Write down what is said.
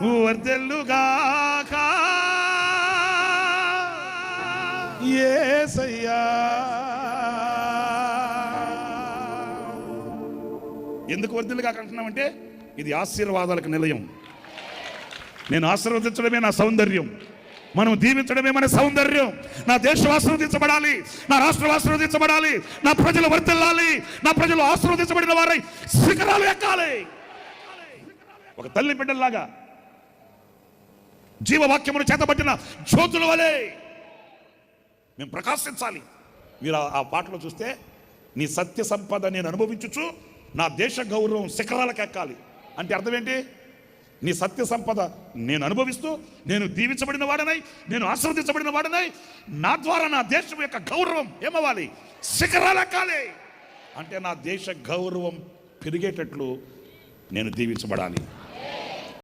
వర్ధిల్లుగాక యేసయ్యా. ఎందుకు వర్ధిల్లుగాక అంటున్నామంటే ఇది ఆశీర్వాదాలకు నిలయం. నేను ఆశీర్వదించడమే నా సౌందర్యం, మనం దీవించడమే మన సౌందర్యం. నా దేశం ఆశీర్వదించబడాలి, నా రాష్ట్రం ఆశీర్వదించబడాలి, నా ప్రజలు వర్ధిల్లాలి, నా ప్రజలు ఆశీర్వదించబడిన వారై శిఖరాలు ఎక్కాలి. ఒక తల్లి బిడ్డల్లాగా జీవవాక్యమును చేతబట్టిన జ్యోతుల వలె మేము ప్రకాశించాలి. మీరు ఆ పాటలో చూస్తే నీ సత్య సంపద నేను అనుభవించుచు నా దేశ గౌరవం శిఖరాలకు ఎక్కాలి అంటే అర్థం ఏంటి? నీ సత్య సంపద నేను అనుభవిస్తూ, నేను దీవించబడిన వాడనై, నేను ఆశీర్వదించబడిన వాడనై, నా ద్వారా నా దేశం యొక్క గౌరవం ఏమవ్వాలి? శిఖరాలు ఎక్కాలి. అంటే నా దేశ గౌరవం పెరిగేటట్లు నేను దీవించబడాలి.